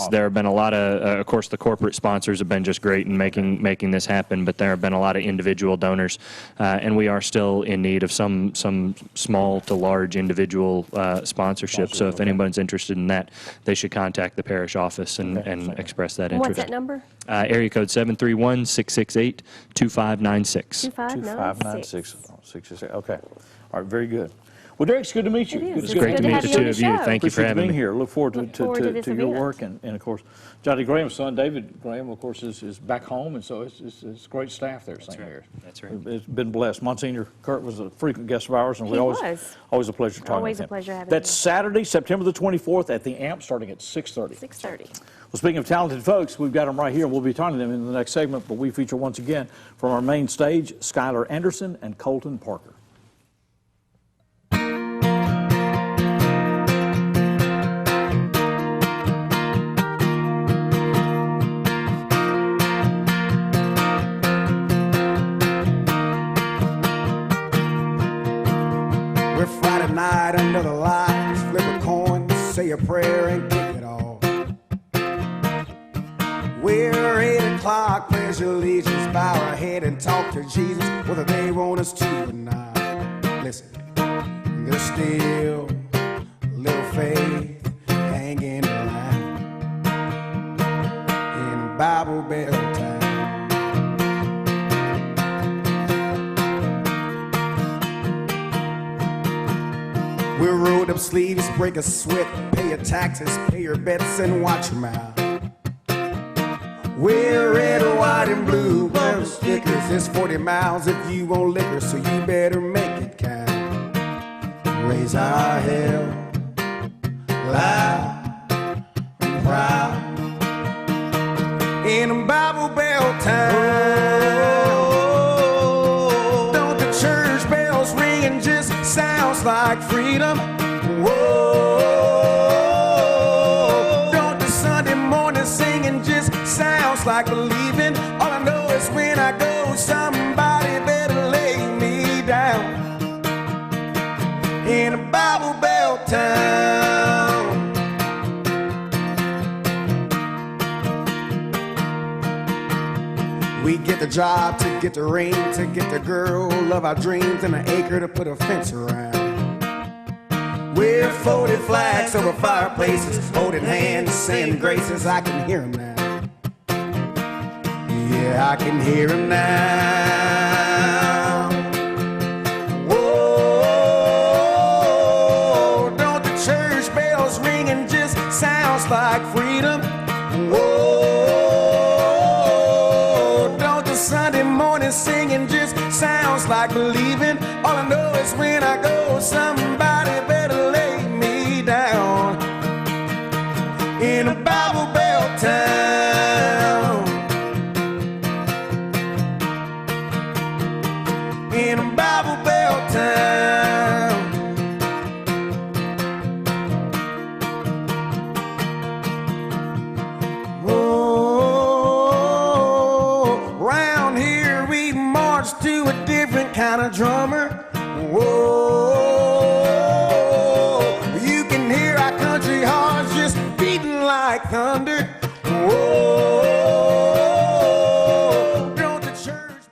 there have been a lot of course, the corporate sponsors have been just great in making this happen, but there have been a lot of individual donors, and we are still in need of some small to large individual sponsorship. So if anyone's interested in that, they should contact the parish office and express that interest. What's that number? Area code 731-668-2596. 2596. Okay. All right, very good. Well, Derek, it's good to meet you. It's great to meet the two of you. Thank you for having being me. here. Look forward to your event. work. And of course, Johnny Graham's son, David Graham, of course, is back home. And so it's great staff there at St. Mary's. That's right. It's been blessed. Monsignor Kurt was a frequent guest of ours. And He was. always a pleasure talking Always with him. a pleasure having That's him. Saturday, September the 24th at the AMP starting at 6:30. 6:30. Well, speaking of talented folks, we've got them right here. We'll be talking to them in the next segment, but we feature once again from our main stage, Skyelor Anderson and Colton Parker. We're Friday night under the lights, flip a coin, say a prayer and kick it off. We're 8 o'clock, pledge allegiance, bow our head and talk to Jesus, whether they want us to or not. Listen, there's still a little faith hanging around in Bible Belt Town. We'll roll up sleeves, break a sweat, pay your taxes, pay your bets, and watch your mouth. We're red, white, and blue bumper stickers. It's 40 miles if you want liquor, so you better make it count. Raise our hell loud and proud in a Bible Belt town. Don't the church bells ring and just sounds like freedom? Whoa, don't the Sunday morning singing just sounds like believing? All I know is when I go, somebody better lay me down in a Bible Belt town. We get the job to get the ring, to get the girl of our dreams, and an acre to put a fence around. We're folded flags over fireplaces, holding hands, saying graces. I can hear them now. Yeah, I can hear them now. Whoa, don't the church bells ring and just sounds like freedom? Whoa, don't the Sunday morning singing just sounds like believing? All I know is when I go, somebody better lay me down in a Bible Belt town. kind of drummer. Whoa, you can hear our country hearts just beating like thunder. Whoa, don't the church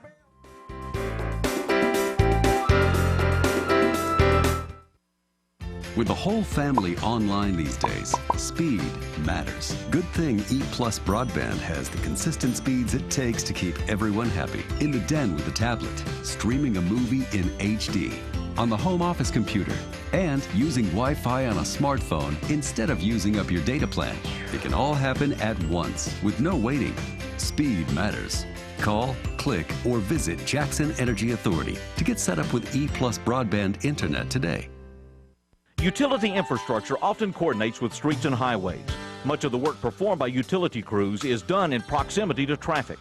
With the whole family online these days, speed matters. Good thing EPlus broadband has the consistent speeds it takes to keep everyone happy. In the den with a tablet, streaming a movie in HD, on the home office computer, and using Wi-Fi on a smartphone instead of using up your data plan. It can all happen at once with no waiting. Speed matters. Call, click, or visit Jackson Energy Authority to get set up with EPlus broadband internet today. Utility infrastructure often coordinates with streets and highways. Much of the work performed by utility crews is done in proximity to traffic.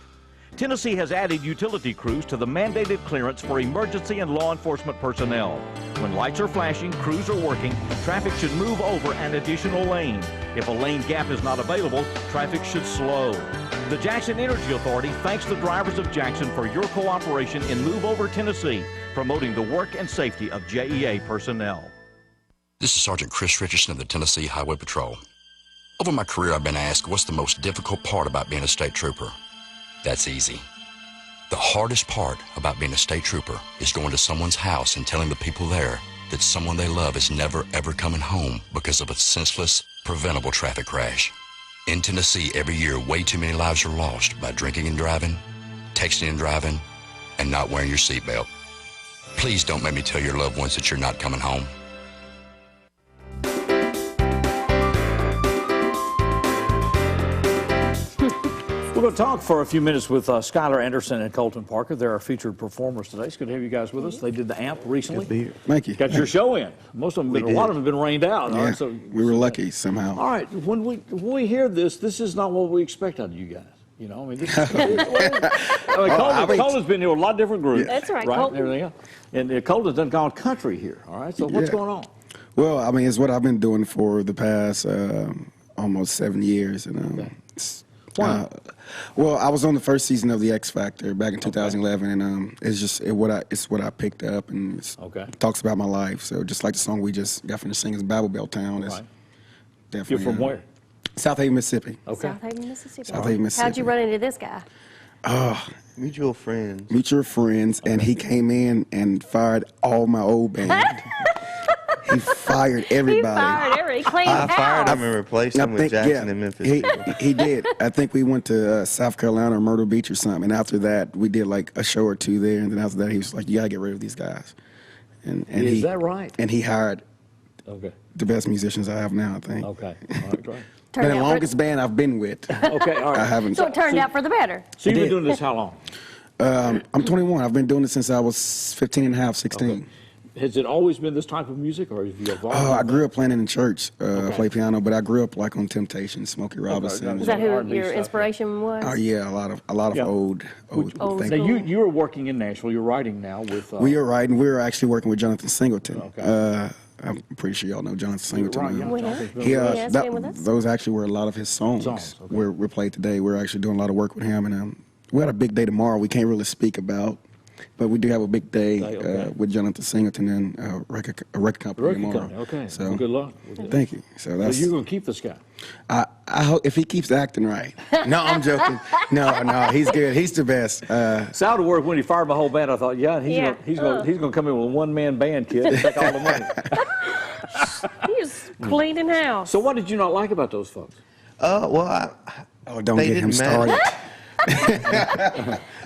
Tennessee has added utility crews to the mandated clearance for emergency and law enforcement personnel. When lights are flashing, crews are working, traffic should move over an additional lane. If a lane gap is not available, traffic should slow. The Jackson Energy Authority thanks the drivers of Jackson for your cooperation in Move Over Tennessee, promoting the work and safety of JEA personnel. This is Sergeant Chris Richardson of the Tennessee Highway Patrol. Over my career, I've been asked, what's the most difficult part about being a state trooper? That's easy. The hardest part about being a state trooper is going to someone's house and telling the people there that someone they love is never ever coming home because of a senseless, preventable traffic crash. In Tennessee, every year, way too many lives are lost by drinking and driving, texting and driving, and not wearing your seatbelt. Please don't make me tell your loved ones that you're not coming home. We're going to talk for a few minutes with Skyelor Anderson and Colton Parker. They're our featured performers today. It's good to have you guys with us. They did the AMP recently. Good to be here. Thank you. Got your show in. Most of them, a lot of them have been rained out. Yeah, all right, so we were lucky somehow. All right, when we hear this is not what we expect out of you guys. You know, I mean, this is, Colton's been here with a lot of different groups. Yeah. That's right, Colton. And everything else. And Colton's done gone country here. All right, so what's going on? Well, I mean, it's what I've been doing for the past almost 7 years, and Why? Well, I was on the first season of the X Factor back in 2011, and it's what I picked up, and it talks about my life. So just like the song we just got finished singing, Bible Belt Town. It's definitely. You're from where? South Haven, Mississippi. Okay. South Haven, Mississippi. South Haven, Mississippi. How'd you run into this guy? Mutual friends. Mutual friends, and he came in and fired all my old band. He fired everybody. He cleaned I fired him and replaced him with Jackson in Memphis. He did. I think we went to South Carolina or Myrtle Beach or something, and after that, we did like a show or two there, and then after that, he was like, you got to get rid of these guys. And Is that right? And he hired the best musicians I have now, I think. Okay. All right, great. Been the longest band I've been with. Okay, all right. I haven't. So it turned out for the better. So you've been doing this how long? I'm 21. I've been doing it since I was 15 and a half, 16. Okay. Has it always been this type of music, or have you evolved? I grew up playing in church, play piano, but I grew up like on Temptation, Smokey Robinson. Is that who your inspiration was? Oh yeah, a lot of old Now you are working in Nashville. You're writing now with. We are writing. We're actually working with Jonathan Singleton. Okay. I'm pretty sure y'all know Jonathan Singleton. Right, those actually were a lot of his songs. We're played today. We're actually doing a lot of work with him, and we had a big day tomorrow. We can't really speak about. But we do have a big day with Jonathan Singleton and a record company tomorrow. Okay. So well, good luck. Thank you. So you're going to keep this guy. I hope if he keeps acting right. No, I'm joking. No, he's good. He's the best. Sounded work when he fired my whole band. I thought, he's going to come in with a one-man band kit and take all the money. He's cleaning house. So what did you not like about those folks? Don't get him started.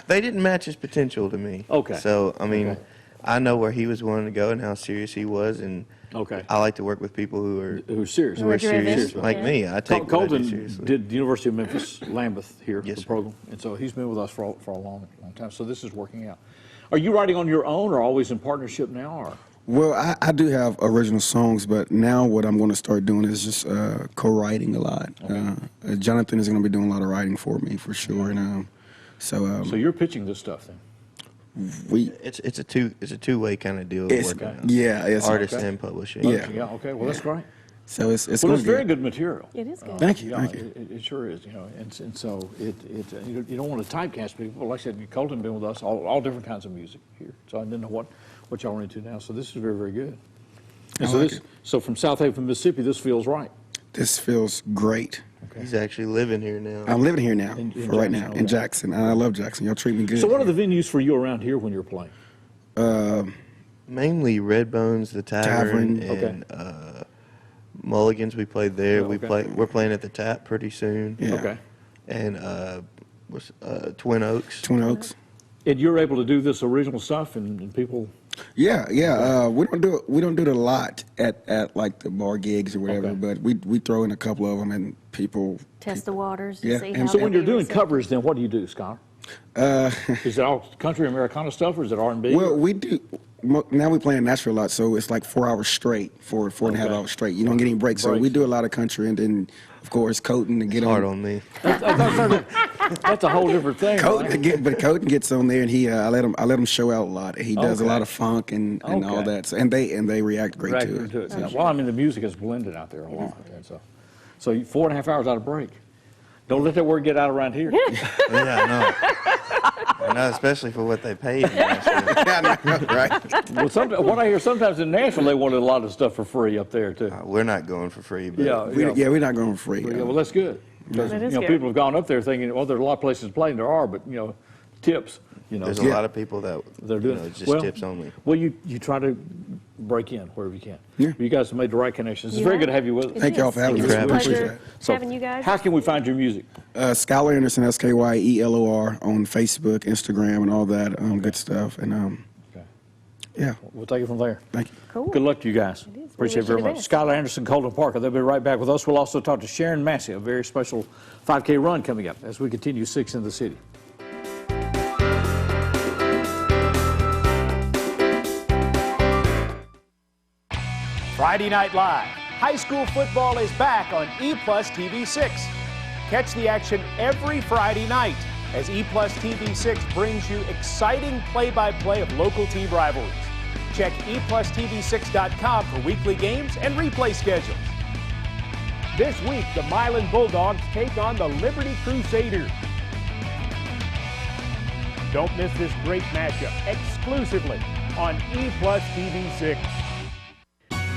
They didn't match his potential to me. Okay. So, I mean, I know where he was wanting to go and how serious he was, and I like to work with people who are serious. Who are serious, like me. I take Colton seriously. did the University of Memphis, Lambeth here, the program, and so he's been with us for a long time. So this is working out. Are you writing on your own, or always in partnership now, or? Well, I do have original songs, but now what I'm going to start doing is just co-writing a lot. Okay. Jonathan is going to be doing a lot of writing for me, for sure. And so you're pitching this stuff then? It's a two-way kind of deal. It's, working out. Yeah, it's artist and publishing. Yeah. Okay. Well, that's great. So it's well, it's very good material. It is good. Thank you. Yeah, Thank you. it sure is, you know, and so you don't want to typecast people. Like I said, Colton been with us, all different kinds of music here. So I didn't know what y'all are into now. So this is very, very good. And so from South Haven, Mississippi, this feels right. This feels great. Okay. He's actually living here now. I'm living here now, in for right now, in Jackson. And I love Jackson. Y'all treat me good. So what are the venues for you around here when you're playing? Mainly Red Bones, the Tavern, and Mulligan's. We played there. Okay. We're playing at the Tap pretty soon. Yeah. Okay. And Twin Oaks. Twin Oaks. And you're able to do this original stuff, and people. Yeah. We don't do it a lot at like the bar gigs or whatever, but we throw in a couple of them and people Test the waters. Yeah. See And how So they'll when you're be doing received. covers, then what do you do, Skyler? Is it all country Americana stuff, or is it R&B? Well, we do. Now we play in Nashville a lot, so it's like 4 hours straight, four and a half hours straight. You don't get any breaks. So we do a lot of country, and then of course Colton to get hard on. on me. That's a whole different thing. But Colton gets on there, and I let him show out a lot. He does a lot of funk and all that, so, and they react great to it. Yeah. Well, I mean, the music is blended out there a lot. And so 4.5 hours out of break. Don't let that word get out around here. Yeah, I know, especially for what they paid. Right. Well, what I hear sometimes in Nashville, they wanted a lot of stuff for free up there too. We're not going for free, but we're not going for free. Well, that's good. Because That is good. people have gone up there thinking, well, there are a lot of places to play, and there are, but tips. There's a lot of people that they're doing just tips only. Well, you try to break in wherever you can. Yeah. You guys have made the right connections. It's very good to have you with us. Thank y'all for having us. Pleasure having you guys. How can we find your music? Skyelor Anderson, SKYELOR on Facebook, Instagram, and all that good stuff. And yeah, we'll take it from there. Thank you. Cool. Good luck to you guys. Appreciate it very much. Skyelor Anderson, Colton Parker. They'll be right back with us. We'll also talk to Sharon Massey, a very special 5K run coming up as we continue 6 in the City. Friday Night Live. High school football is back on EPlusTV 6. Catch the action every Friday night as EPlusTV 6 brings you exciting play-by-play of local team rivalries. Check EPlusTV6.com for weekly games and replay schedules. This week, the Milan Bulldogs take on the Liberty Crusaders. Don't miss this great matchup exclusively on EPlusTV 6.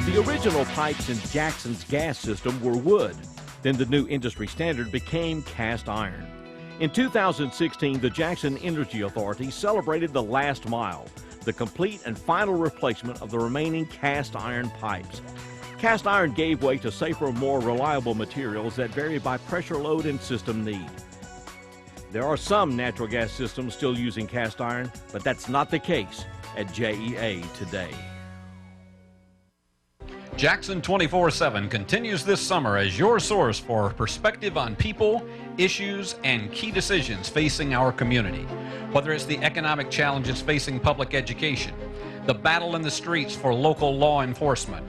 The original pipes in Jackson's gas system were wood. Then the new industry standard became cast iron. In 2016, the Jackson Energy Authority celebrated the last mile, the complete and final replacement of the remaining cast iron pipes. Cast iron gave way to safer, more reliable materials that vary by pressure load and system need. There are some natural gas systems still using cast iron, but that's not the case at JEA today. Jackson 24/7 continues this summer as your source for perspective on people, issues, and key decisions facing our community. Whether it's the economic challenges facing public education, the battle in the streets for local law enforcement,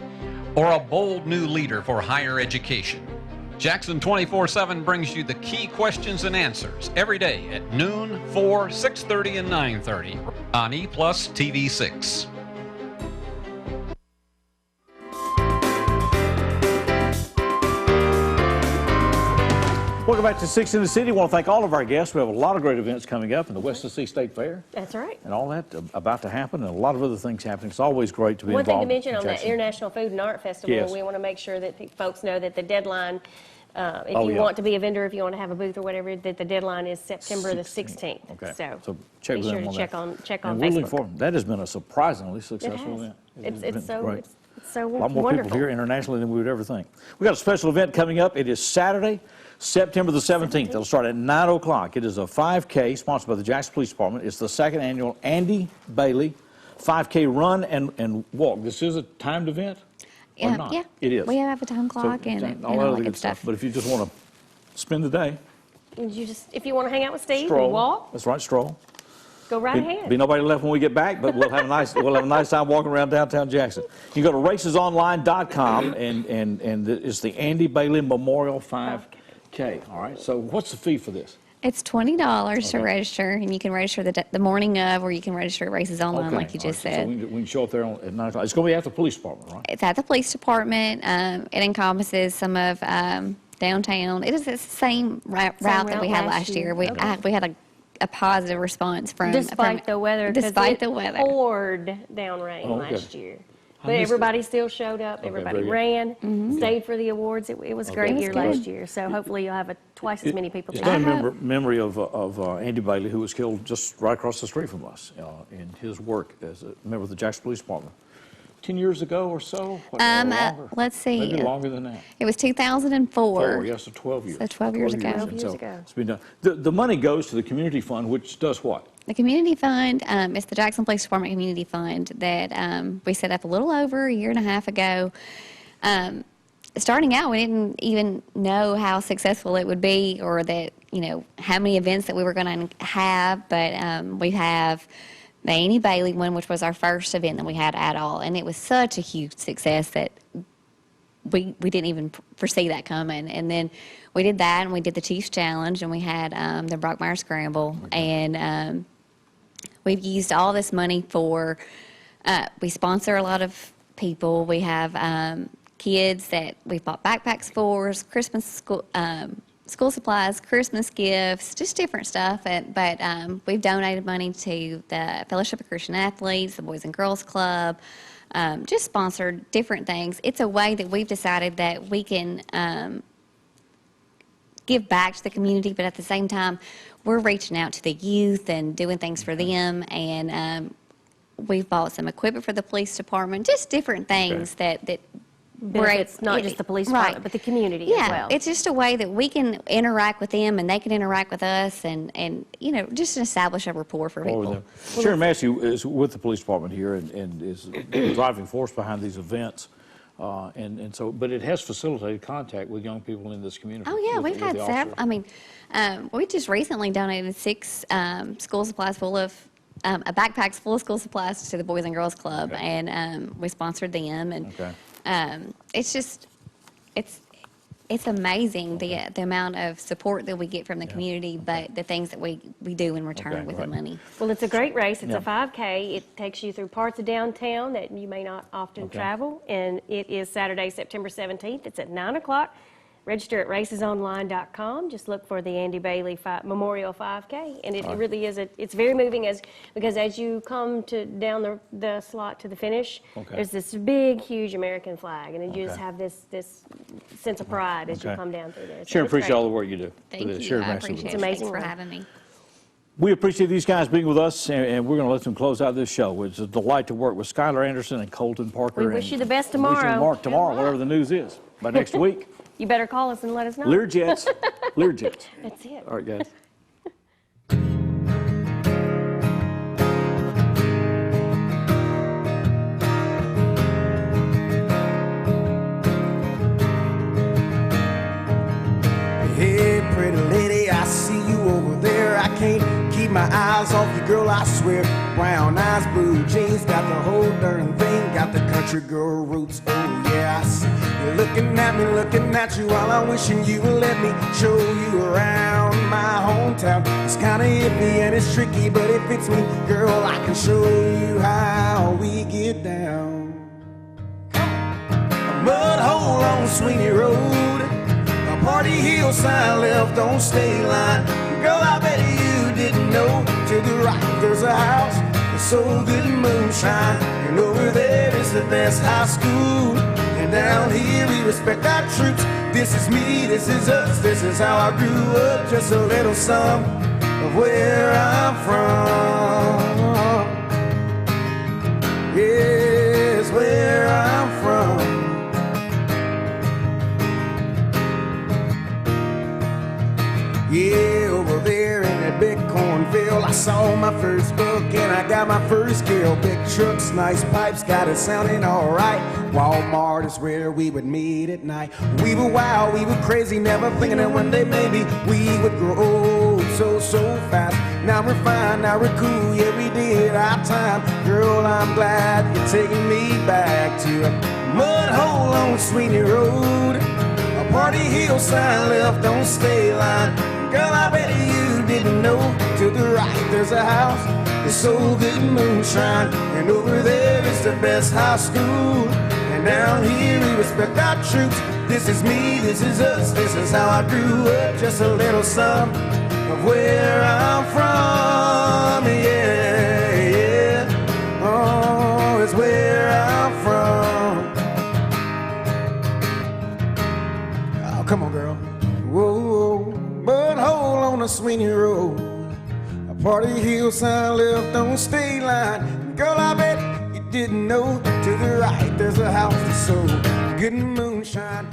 or a bold new leader for higher education. Jackson 24/7 brings you the key questions and answers every day at noon, 4, 6:30, and 9:30 on EPlusTV 6. Welcome back to 6 in the City. I want to thank all of our guests. We have a lot of great events coming up in the West Tennessee State Fair. That's right. And all that about to happen, and a lot of other things happening. It's always great to be One involved. thing to mention in on that Jackson. International Food and Art Festival, Yes. we want to make sure that folks know that the deadline, if Oh, you yeah. want to be a vendor, if you want to have a booth or whatever, that the deadline is September the 16th. Okay. So check be with sure them to on check that. on And we're looking Facebook. forward. That has been a surprisingly It successful has. event. It's so great. it's so A lot more wonderful. people here internationally than we would ever think. We got a special event coming up. It is Saturday, September the 17th. It'll start at 9 o'clock. It is a 5K sponsored by the Jackson Police Department. It's the second annual Andy Bailey 5K run and walk. This is a timed event? Or Yeah, not? yeah. It is. We have a time clock and all all that that good stuff. But if you just want to spend the day, If you want to hang out with Steve stroll. and walk, That's right, stroll. go right ahead. Be nobody left when we get back, but we'll have a nice time walking around downtown Jackson. You go to racesonline.com and it's the Andy Bailey Memorial 5K. All right. So what's the fee for this? It's $20 to register, and you can register the morning of, or you can register at Races Online, like you just said. So we can show up there at 9 o'clock. It's going to be at the police department, right? It's at the police department. It encompasses some of downtown. It is the same route that we had last year. We had a positive response from despite the weather. Despite the weather, poured down rain last year. But everybody still showed up. Everybody ran, stayed for the awards. It was a great year last year. So hopefully you'll have twice as many people. It's got memory of Andy Bailey, who was killed just right across the street from us in his work as a member of the Jackson Police Department. 10 years ago or so? Let's see. Maybe longer than that. It was 2004. Yes, so 12 years. So 12 years ago. 12 years ago. It's been done. The money goes to the community fund, which does what? The community fund, it's the Jackson Police Department Community Fund that we set up a little over a year and a half ago. Starting out, we didn't even know how successful it would be, or that, how many events that we were going to have, but we have the Annie Bailey one, which was our first event that we had at all, and it was such a huge success that we didn't even foresee that coming. And then we did that, and we did the Chiefs Challenge, and we had the Brockmire Scramble, and we've used all this money for, we sponsor a lot of people. We have kids that we bought backpacks for, Christmas school supplies, Christmas gifts, just different stuff. But we've donated money to the Fellowship of Christian Athletes, the Boys and Girls Club, just sponsored different things. It's a way that we've decided that we can give back to the community, but at the same time, we're reaching out to the youth and doing things for them. And we've bought some equipment for the police department, just different things that benefits not just the police department, but the community as well. It's just a way that we can interact with them and they can interact with us, and just establish a rapport for people. Sharon Massey is with the police department here and is the driving force behind these events. But it has facilitated contact with young people in this community. Oh yeah, we've had several. I mean, we just recently donated 6 school supplies full of backpacks full of school supplies to the Boys and Girls Club, and we sponsored them. And it's just, it's amazing the amount of support that we get from the community, but the things that we do in return with the money. Well, it's a great race. It's a 5K. It takes you through parts of downtown that you may not often travel, and it is Saturday, September 17th. It's at 9 o'clock. Register at racesonline.com. Just look for the Andy Bailey Memorial 5K, and it really is. It's very moving because as you come down the slot to the finish, there's this big, huge American flag, and you just have this sense of pride as you come down through there. So Sharon, appreciate all the work you do. Thank you. I appreciate it. It's amazing. Thanks for having me. We appreciate these guys being with us, and we're going to let them close out this show. It's a delight to work with Skyelor Anderson and Colton Parker. We wish you the best tomorrow. Wish you Mark tomorrow, whatever the news is. By next week. You better call us and let us know. Learjets. Learjets. That's it. All right, guys. Hey, pretty lady, I see you over there. I can't keep my eyes off you, girl, I swear. Brown eyes, blue jeans, got the whole darn thing. Got the country girl roots, oh yeah, I see. You're looking at you while I'm wishing you would let me show you around my hometown. It's kinda iffy and it's tricky, but it fits me. Girl, I can show you how we get down. A mud hole on Sweeney Road, a party hill sign left on state line. Girl, I bet you didn't know. To the right there's a house with so good moonshine, and over there is the best high school. And down here we respect our troops. This is me, this is us, this is how I grew up. Just a little sum of where I'm from. Yes, where I'm from. Yeah, over there in that big cornfield, I saw my first buck and I got my first kill. Big trucks, nice pipes, got it sounding alright. Walmart is where we would meet at night. We were wild, we were crazy, never thinking that one day maybe we would grow old so fast. Now we're fine, now we're cool, yeah we did our time. Girl, I'm glad you're taking me back to a mud hole on Sweeney Road, a party hill sign left on state line. Girl, I bet you didn't know, to the right there's a house, it's so good moonshine, and over there is the best high school, and down here we respect our troops. This is me, this is us, this is how I grew up, just a little sum of where I'm from, yeah, yeah, oh, it's where I'm from. Oh, come on, girl. Whoa, but hold on a Sweeney Road, a party hillside left on state line. Girl, I bet you didn't know, to the right there's a house that's so good moonshine.